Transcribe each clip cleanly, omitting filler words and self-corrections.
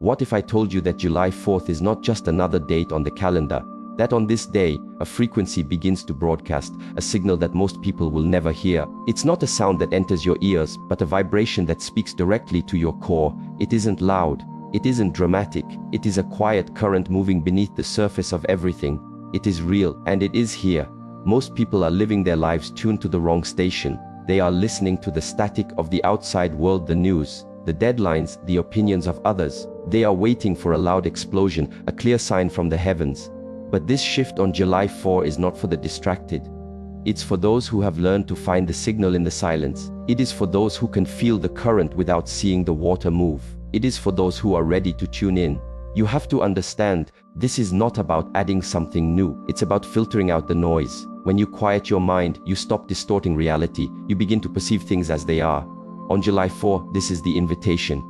What if I told you that July 4th is not just another date on the calendar? That on this day, a frequency begins to broadcast, a signal that most people will never hear. It's not a sound that enters your ears, but a vibration that speaks directly to your core. It isn't loud. It isn't dramatic. It is a quiet current moving beneath the surface of everything. It is real, and it is here. Most people are living their lives tuned to the wrong station. They are listening to the static of the outside world, the news, the deadlines, the opinions of others. They are waiting for a loud explosion, a clear sign from the heavens. But this shift on July 4 is not for the distracted. It's for those who have learned to find the signal in the silence. It is for those who can feel the current without seeing the water move. It is for those who are ready to tune in. You have to understand, this is not about adding something new. It's about filtering out the noise. When you quiet your mind, you stop distorting reality. You begin to perceive things as they are. On July 4, this is the invitation.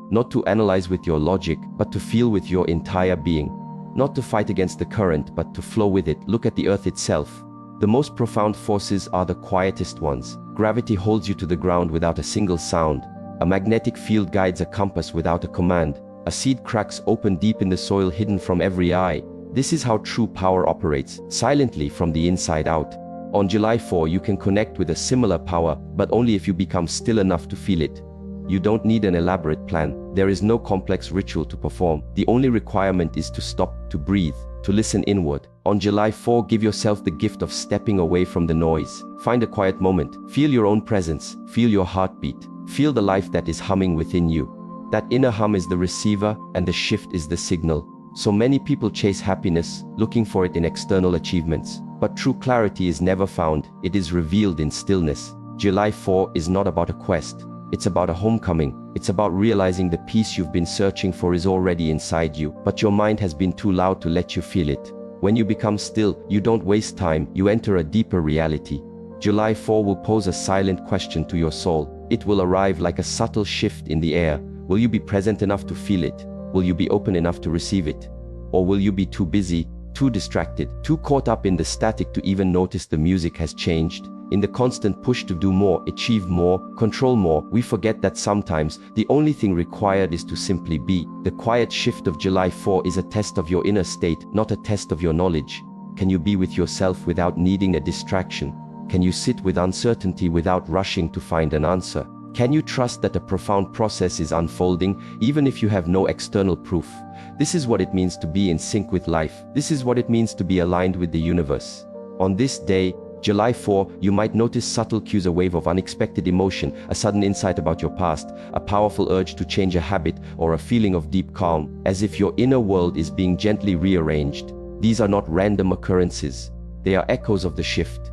Not to analyze with your logic, but to feel with your entire being. Not to fight against the current, but to flow with it. Look at the earth itself. The most profound forces are the quietest ones. Gravity holds you to the ground without a single sound. A magnetic field guides a compass without a command. A seed cracks open deep in the soil, hidden from every eye. This is how true power operates, silently from the inside out. On July 4, you can connect with a similar power, but only if you become still enough to feel it. You don't need an elaborate plan. There is no complex ritual to perform. The only requirement is to stop, to breathe, to listen inward. On July 4, give yourself the gift of stepping away from the noise. Find a quiet moment. Feel your own presence. Feel your heartbeat. Feel the life that is humming within you. That inner hum is the receiver, and the shift is the signal. So many people chase happiness, looking for it in external achievements. But true clarity is never found. It is revealed in stillness. July 4 is not about a quest. It's about a homecoming. It's about realizing the peace you've been searching for is already inside you, but your mind has been too loud to let you feel it. When you become still, you don't waste time, you enter a deeper reality. July 4 will pose a silent question to your soul. It will arrive like a subtle shift in the air. Will you be present enough to feel it? Will you be open enough to receive it? Or will you be too busy, too distracted, too caught up in the static to even notice the music has changed? In the constant push to do more, achieve more, control more, we forget that sometimes the only thing required is to simply be. The quiet shift of July 4 is a test of your inner state, not a test of your knowledge. Can you be with yourself without needing a distraction? Can you sit with uncertainty without rushing to find an answer? Can you trust that a profound process is unfolding, even if you have no external proof? This is what it means to be in sync with life. This is what it means to be aligned with the universe. On this day, July 4, you might notice subtle cues, a wave of unexpected emotion, a sudden insight about your past, a powerful urge to change a habit, or a feeling of deep calm, as if your inner world is being gently rearranged. These are not random occurrences. They are echoes of the shift.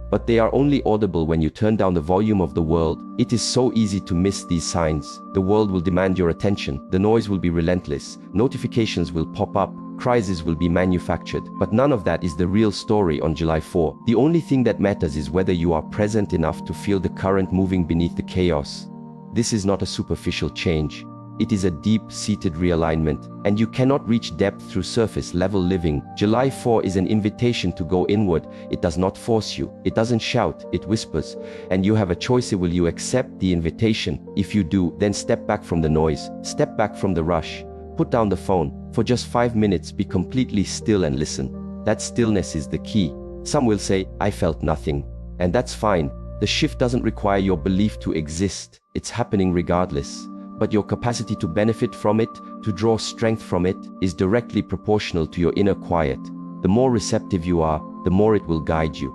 But they are only audible when you turn down the volume of the world. It is so easy to miss these signs. The world will demand your attention. The noise will be relentless. Notifications will pop up. Crises will be manufactured. But none of that is the real story on July 4. The only thing that matters is whether you are present enough to feel the current moving beneath the chaos. This is not a superficial change. It is a deep-seated realignment, and you cannot reach depth through surface-level living. July 4 is an invitation to go inward. It does not force you. It doesn't shout. It whispers. And you have a choice. Will you accept the invitation? If you do, then step back from the noise. Step back from the rush. Put down the phone. For just 5 minutes, be completely still and listen. That stillness is the key. Some will say, I felt nothing. And that's fine. The shift doesn't require your belief to exist. It's happening regardless. But your capacity to benefit from it, to draw strength from it, is directly proportional to your inner quiet. The more receptive you are, the more it will guide you.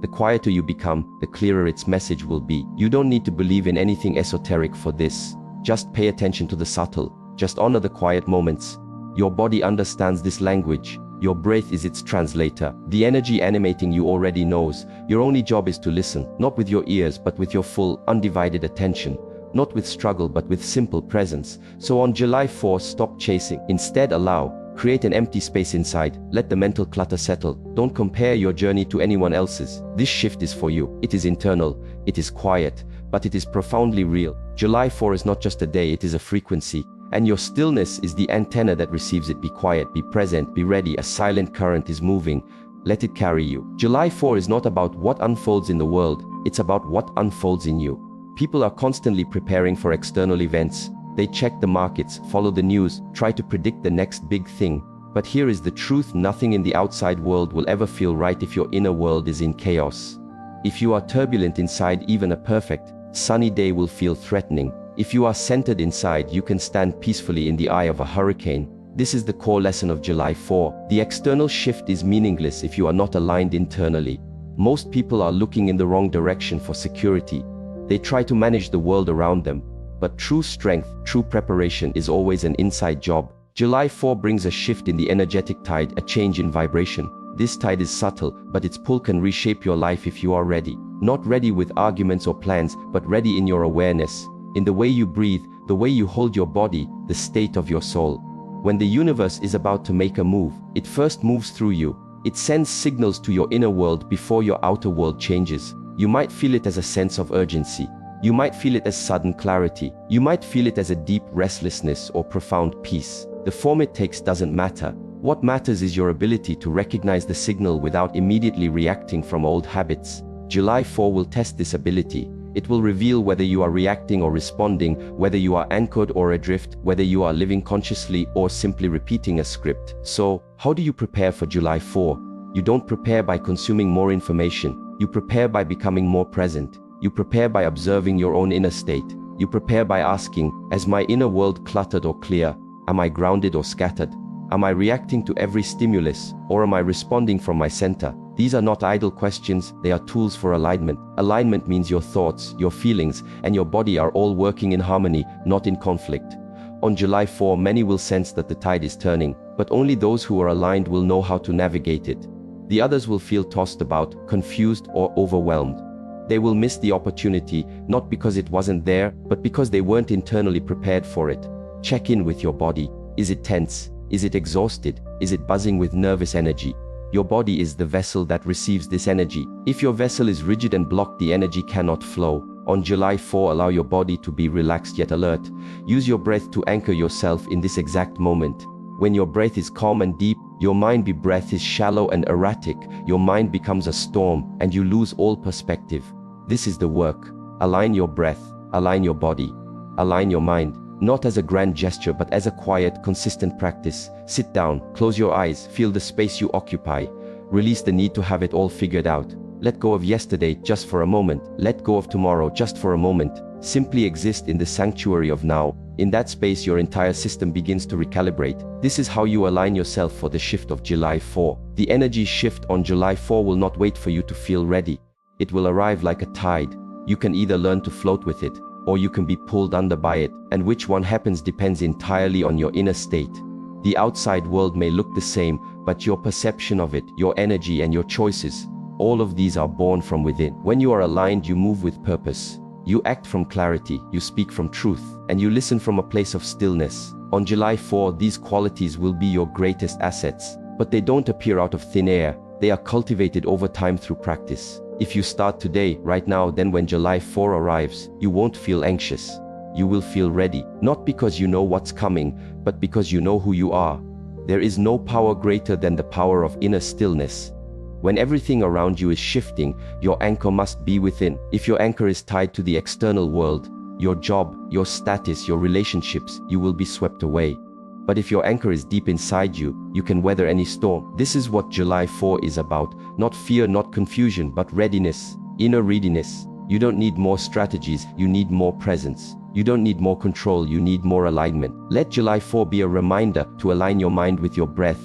The quieter you become, the clearer its message will be. You don't need to believe in anything esoteric for this. Just pay attention to the subtle. Just honor the quiet moments. Your body understands this language. Your breath is its translator. The energy animating you already knows. Your only job is to listen, not with your ears but with your full, undivided attention. Not with struggle but with simple presence. So on July 4, stop chasing. Instead allow. Create an empty space inside. Let the mental clutter settle. Don't compare your journey to anyone else's. This shift is for you. It is internal. It is quiet. But it is profoundly real. July 4 is not just a day, it is a frequency. And your stillness is the antenna that receives it. Be quiet, be present, be ready. A silent current is moving. Let it carry you. July 4 is not about what unfolds in the world. It's about what unfolds in you. People are constantly preparing for external events. They check the markets, follow the news, try to predict the next big thing. But here is the truth: nothing in the outside world will ever feel right if your inner world is in chaos. If you are turbulent inside, even a perfect, sunny day will feel threatening. If you are centered inside, you can stand peacefully in the eye of a hurricane. This is the core lesson of July 4. The external shift is meaningless if you are not aligned internally. Most people are looking in the wrong direction for security. They try to manage the world around them. But true strength, true preparation is always an inside job. July 4 brings a shift in the energetic tide, a change in vibration. This tide is subtle, but its pull can reshape your life if you are ready. Not ready with arguments or plans, but ready in your awareness, in the way you breathe, the way you hold your body, the state of your soul. When the universe is about to make a move, it first moves through you. It sends signals to your inner world before your outer world changes. You might feel it as a sense of urgency. You might feel it as sudden clarity. You might feel it as a deep restlessness or profound peace. The form it takes doesn't matter. What matters is your ability to recognize the signal without immediately reacting from old habits. July 4 will test this ability. It will reveal whether you are reacting or responding, whether you are anchored or adrift, whether you are living consciously or simply repeating a script. So, how do you prepare for July 4? You don't prepare by consuming more information. You prepare by becoming more present. You prepare by observing your own inner state. You prepare by asking, is my inner world cluttered or clear? Am I grounded or scattered? Am I reacting to every stimulus, or am I responding from my center? These are not idle questions, they are tools for alignment. Alignment means your thoughts, your feelings, and your body are all working in harmony, not in conflict. On July 4, many will sense that the tide is turning, but only those who are aligned will know how to navigate it. The others will feel tossed about, confused, or overwhelmed. They will miss the opportunity, not because it wasn't there, but because they weren't internally prepared for it. Check in with your body. Is it tense? Is it exhausted? Is it buzzing with nervous energy? Your body is the vessel that receives this energy. If your vessel is rigid and blocked, the energy cannot flow. On July 4, allow your body to be relaxed yet alert. Use your breath to anchor yourself in this exact moment. When your breath is calm and deep, your breath is shallow and erratic. Your mind becomes a storm, and you lose all perspective. This is the work. Align your breath, align your body, align your mind. Not as a grand gesture, but as a quiet, consistent practice. Sit down, close your eyes, feel the space you occupy. Release the need to have it all figured out. Let go of yesterday just for a moment. Let go of tomorrow just for a moment. Simply exist in the sanctuary of now. In that space, your entire system begins to recalibrate. This is how you align yourself for the shift of July 4. The energy shift on July 4 will not wait for you to feel ready. It will arrive like a tide. You can either learn to float with it, or you can be pulled under by it, and which one happens depends entirely on your inner state. The outside world may look the same, but your perception of it, your energy and your choices, all of these are born from within. When you are aligned, you move with purpose. You act from clarity, you speak from truth, and you listen from a place of stillness. On July 4, these qualities will be your greatest assets, but they don't appear out of thin air. They are cultivated over time through practice. If you start today, right now, then when July 4 arrives, you won't feel anxious. You will feel ready, not because you know what's coming, but because you know who you are. There is no power greater than the power of inner stillness. When everything around you is shifting, your anchor must be within. If your anchor is tied to the external world, your job, your status, your relationships, you will be swept away. But if your anchor is deep inside you, you can weather any storm. This is what July 4 is about. Not fear, not confusion, but readiness, inner readiness. You don't need more strategies, you need more presence. You don't need more control, you need more alignment. Let July 4 be a reminder to align your mind with your breath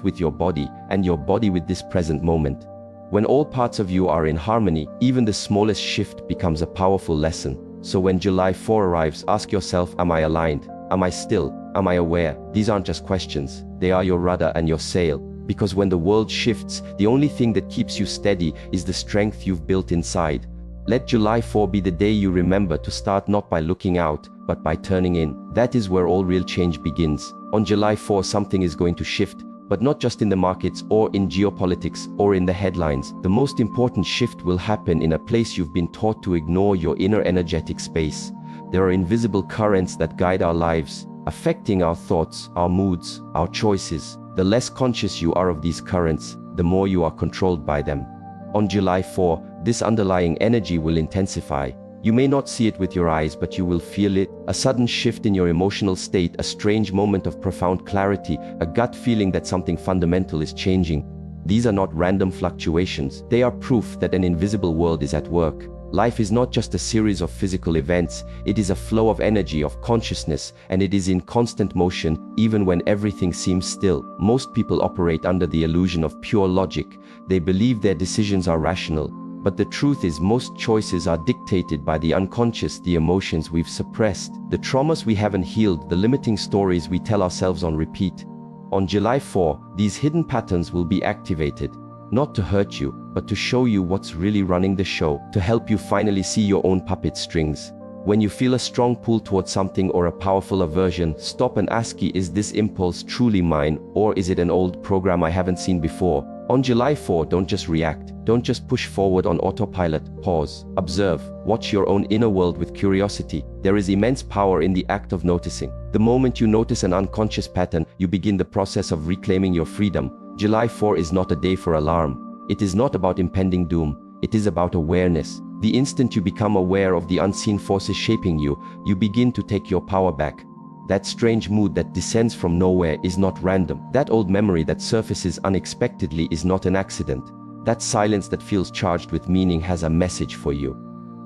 with your body, and your body with this present moment. When all parts of you are in harmony, even the smallest shift becomes a powerful lesson. So when July 4 arrives, ask yourself, am I aligned? Am I still? Am I aware? These aren't just questions, they are your rudder and your sail. Because when the world shifts, the only thing that keeps you steady is the strength you've built inside. Let July 4 be the day you remember to start not by looking out, but by turning in. That is where all real change begins. On July 4, something is going to shift, but not just in the markets or in geopolitics or in the headlines. The most important shift will happen in a place you've been taught to ignore: your inner energetic space. There are invisible currents that guide our lives, affecting our thoughts, our moods, our choices. The less conscious you are of these currents, the more you are controlled by them. On July 4, this underlying energy will intensify. You may not see it with your eyes, but you will feel it. A sudden shift in your emotional state, a strange moment of profound clarity, a gut feeling that something fundamental is changing. These are not random fluctuations. They are proof that an invisible world is at work. Life is not just a series of physical events, it is a flow of energy, of consciousness, and it is in constant motion, even when everything seems still. Most people operate under the illusion of pure logic. They believe their decisions are rational. But the truth is, most choices are dictated by the unconscious, the emotions we've suppressed, the traumas we haven't healed, the limiting stories we tell ourselves on repeat. On July 4, these hidden patterns will be activated. Not to hurt you, but to show you what's really running the show, to help you finally see your own puppet strings. When you feel a strong pull towards something or a powerful aversion, stop and ask, is this impulse truly mine, or is it an old program I haven't seen before? On July 4, don't just react. Don't just push forward on autopilot. Pause, observe, watch your own inner world with curiosity. There is immense power in the act of noticing. The moment you notice an unconscious pattern, you begin the process of reclaiming your freedom. July 4 is not a day for alarm. It is not about impending doom. It is about awareness. The instant you become aware of the unseen forces shaping you, you begin to take your power back. That strange mood that descends from nowhere is not random. That old memory that surfaces unexpectedly is not an accident. That silence that feels charged with meaning has a message for you.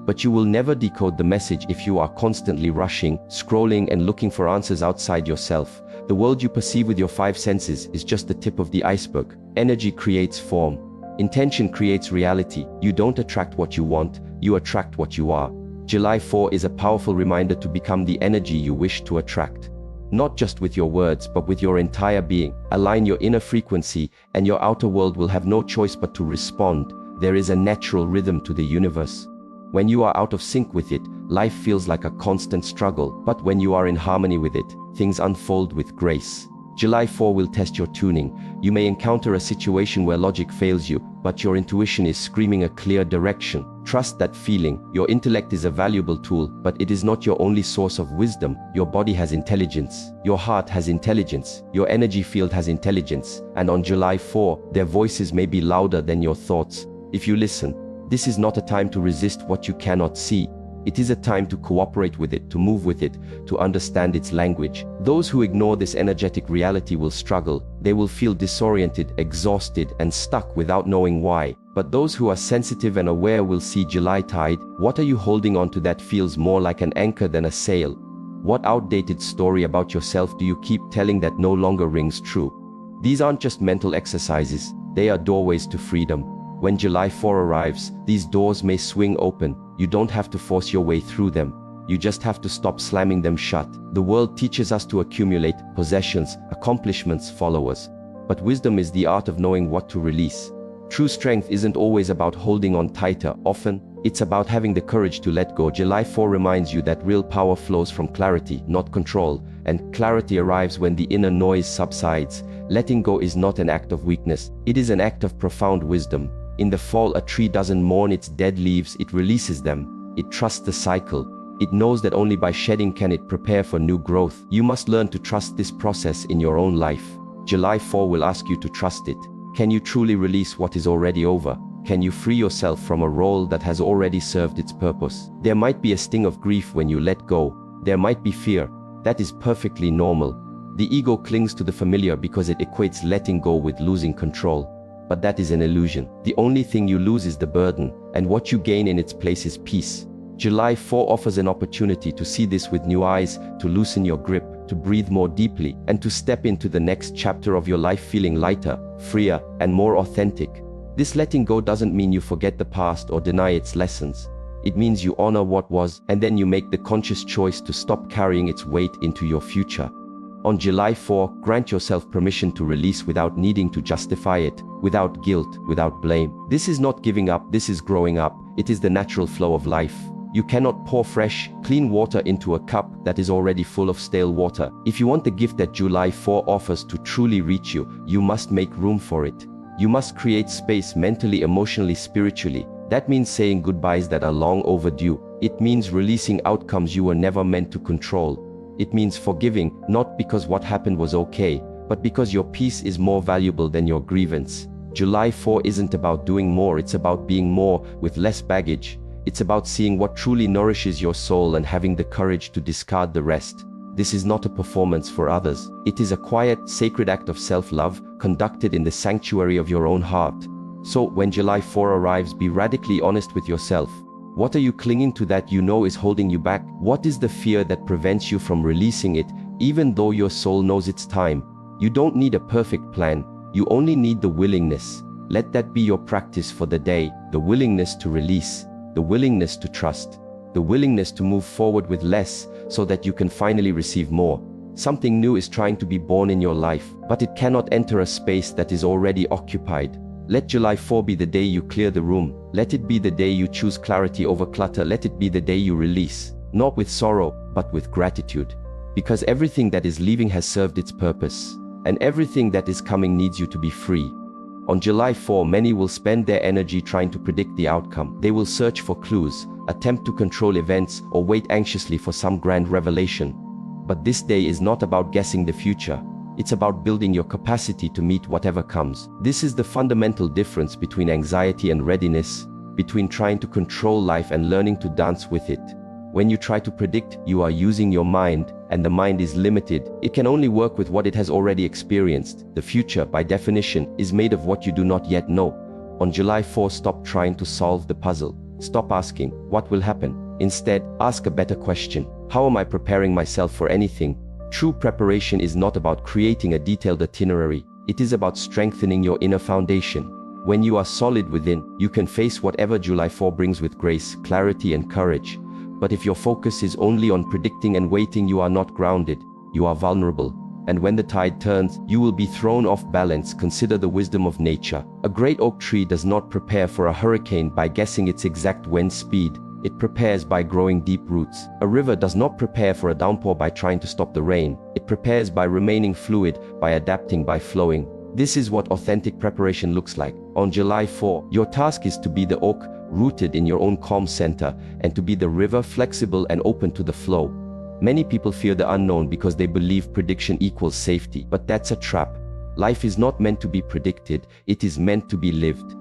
But you will never decode the message if you are constantly rushing, scrolling, and looking for answers outside yourself. The world you perceive with your five senses is just the tip of the iceberg. Energy creates form. Intention creates reality. You don't attract what you want, you attract what you are. July 4 is a powerful reminder to become the energy you wish to attract. Not just with your words, but with your entire being. Align your inner frequency, and your outer world will have no choice but to respond. There is a natural rhythm to the universe. When you are out of sync with it, life feels like a constant struggle. But when you are in harmony with it, things unfold with grace. July 4 will test your tuning. You may encounter a situation where logic fails you, but your intuition is screaming a clear direction. Trust that feeling. Your intellect is a valuable tool, but it is not your only source of wisdom. Your body has intelligence. Your heart has intelligence. Your energy field has intelligence. And on July 4, their voices may be louder than your thoughts. If you listen, this is not a time to resist what you cannot see. It is a time to cooperate with it, to move with it, to understand its language. Those who ignore this energetic reality will struggle. They will feel disoriented, exhausted, and stuck without knowing why. But those who are sensitive and aware will see July tide. What are you holding on to that feels more like an anchor than a sail? What outdated story about yourself do you keep telling that no longer rings true? These aren't just mental exercises, they are doorways to freedom. When July 4 arrives, these doors may swing open. You don't have to force your way through them. You just have to stop slamming them shut. The world teaches us to accumulate possessions, accomplishments, followers. But wisdom is the art of knowing what to release. True strength isn't always about holding on tighter. Often, it's about having the courage to let go. July 4 reminds you that real power flows from clarity, not control. And clarity arrives when the inner noise subsides. Letting go is not an act of weakness. It is an act of profound wisdom. In the fall, a tree doesn't mourn its dead leaves, it releases them. It trusts the cycle. It knows that only by shedding can it prepare for new growth. You must learn to trust this process in your own life. July 4 will ask you to trust it. Can you truly release what is already over? Can you free yourself from a role that has already served its purpose? There might be a sting of grief when you let go. There might be fear. That is perfectly normal. The ego clings to the familiar because it equates letting go with losing control. But that is an illusion. The only thing you lose is the burden, and what you gain in its place is peace. July 4 offers an opportunity to see this with new eyes, to loosen your grip, to breathe more deeply, and to step into the next chapter of your life feeling lighter, freer, and more authentic. This letting go doesn't mean you forget the past or deny its lessons. It means you honor what was, and then you make the conscious choice to stop carrying its weight into your future. On July 4, grant yourself permission to release without needing to justify it, without guilt, without blame. This is not giving up, this is growing up. It is the natural flow of life. You cannot pour fresh, clean water into a cup that is already full of stale water. If you want the gift that July 4 offers to truly reach you, you must make room for it. You must create space mentally, emotionally, spiritually. That means saying goodbyes that are long overdue. It means releasing outcomes you were never meant to control. It means forgiving, not because what happened was okay, but because your peace is more valuable than your grievance. July 4 isn't about doing more, it's about being more, with less baggage. It's about seeing what truly nourishes your soul and having the courage to discard the rest. This is not a performance for others. It is a quiet, sacred act of self-love, conducted in the sanctuary of your own heart. So, when July 4 arrives, be radically honest with yourself. What are you clinging to that you know is holding you back? What is the fear that prevents you from releasing it, even though your soul knows it's time? You don't need a perfect plan. You only need the willingness. Let that be your practice for the day. The willingness to release. The willingness to trust. The willingness to move forward with less, so that you can finally receive more. Something new is trying to be born in your life, but it cannot enter a space that is already occupied. Let July 4 be the day you clear the room. Let it be the day you choose clarity over clutter. Let it be the day you release, not with sorrow, but with gratitude. Because everything that is leaving has served its purpose, and everything that is coming needs you to be free. On July 4, many will spend their energy trying to predict the outcome. They will search for clues, attempt to control events, or wait anxiously for some grand revelation. But this day is not about guessing the future. It's about building your capacity to meet whatever comes. This is the fundamental difference between anxiety and readiness, between trying to control life and learning to dance with it. When you try to predict, you are using your mind, and the mind is limited. It can only work with what it has already experienced. The future, by definition, is made of what you do not yet know. On July 4, stop trying to solve the puzzle. Stop asking, what will happen? Instead, ask a better question. How am I preparing myself for anything? True preparation is not about creating a detailed itinerary. It is about strengthening your inner foundation. When you are solid within, you can face whatever July 4 brings with grace, clarity, and courage. But if your focus is only on predicting and waiting, you are not grounded. You are vulnerable. And when the tide turns, you will be thrown off balance. Consider the wisdom of nature. A great oak tree does not prepare for a hurricane by guessing its exact wind speed. It prepares by growing deep roots. A river does not prepare for a downpour by trying to stop the rain. It prepares by remaining fluid, by adapting, by flowing. This is what authentic preparation looks like. On July 4, your task is to be the oak, rooted in your own calm center, and to be the river, flexible and open to the flow. Many people fear the unknown because they believe prediction equals safety, but that's a trap. Life is not meant to be predicted, it is meant to be lived.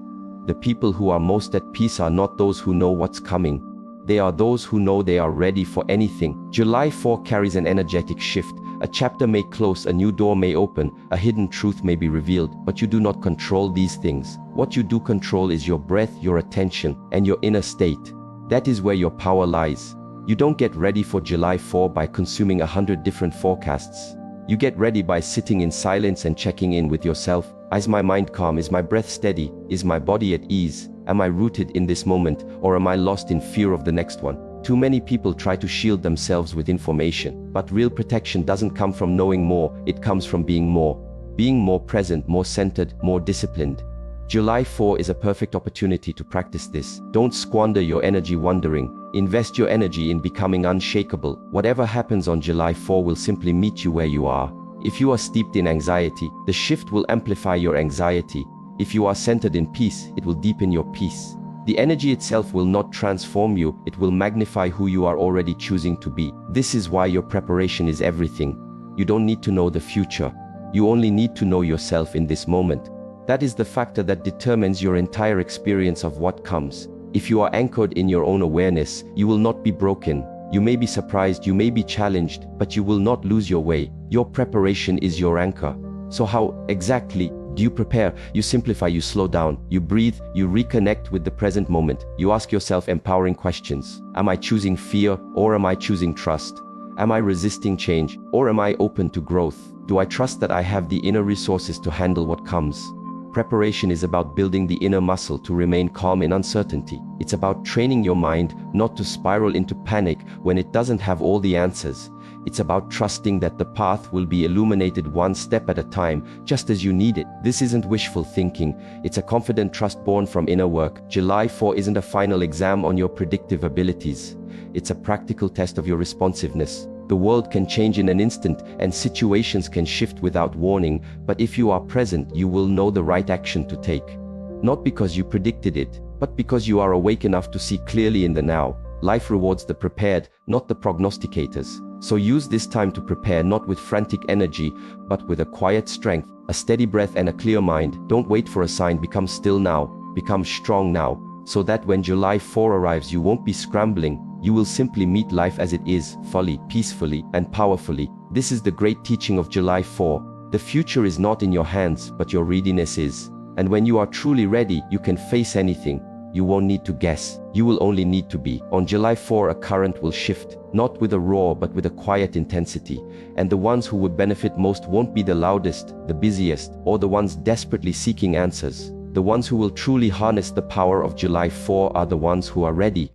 The people who are most at peace are not those who know what's coming. They are those who know they are ready for anything. July 4 carries an energetic shift. A chapter may close, a new door may open, a hidden truth may be revealed, but you do not control these things. What you do control is your breath, your attention, and your inner state. That is where your power lies. You don't get ready for July 4 by consuming 100 different forecasts. You get ready by sitting in silence and checking in with yourself. Is my mind calm? Is my breath steady? Is my body at ease? Am I rooted in this moment, or am I lost in fear of the next one? Too many people try to shield themselves with information, but real protection doesn't come from knowing more, it comes from being more. Being more present, more centered, more disciplined. July 4 is a perfect opportunity to practice this. Don't squander your energy wondering. Invest your energy in becoming unshakable. Whatever happens on July 4 will simply meet you where you are. If you are steeped in anxiety, the shift will amplify your anxiety. If you are centered in peace, it will deepen your peace. The energy itself will not transform you, it will magnify who you are already choosing to be. This is why your preparation is everything. You don't need to know the future. You only need to know yourself in this moment. That is the factor that determines your entire experience of what comes. If you are anchored in your own awareness, you will not be broken. You may be surprised, you may be challenged, but you will not lose your way. Your preparation is your anchor. So how exactly do you prepare? You simplify, you slow down, you breathe, you reconnect with the present moment. You ask yourself empowering questions. Am I choosing fear, or am I choosing trust? Am I resisting change, or am I open to growth? Do I trust that I have the inner resources to handle what comes? Preparation is about building the inner muscle to remain calm in uncertainty. It's about training your mind not to spiral into panic when it doesn't have all the answers. It's about trusting that the path will be illuminated one step at a time, just as you need it. This isn't wishful thinking, it's a confident trust born from inner work. July 4 isn't a final exam on your predictive abilities. It's a practical test of your responsiveness. The world can change in an instant, and situations can shift without warning, but if you are present, you will know the right action to take. Not because you predicted it, but because you are awake enough to see clearly in the now. Life rewards the prepared, not the prognosticators. So use this time to prepare, not with frantic energy, but with a quiet strength, a steady breath and a clear mind. Don't wait for a sign, become still now, become strong now, so that when July 4 arrives you won't be scrambling, you will simply meet life as it is, fully, peacefully, and powerfully. This is the great teaching of July 4. The future is not in your hands, but your readiness is. And when you are truly ready, you can face anything. You won't need to guess, you will only need to be. On July 4 a current will shift, not with a roar but with a quiet intensity. And the ones who would benefit most won't be the loudest, the busiest, or the ones desperately seeking answers. The ones who will truly harness the power of July 4 are the ones who are ready.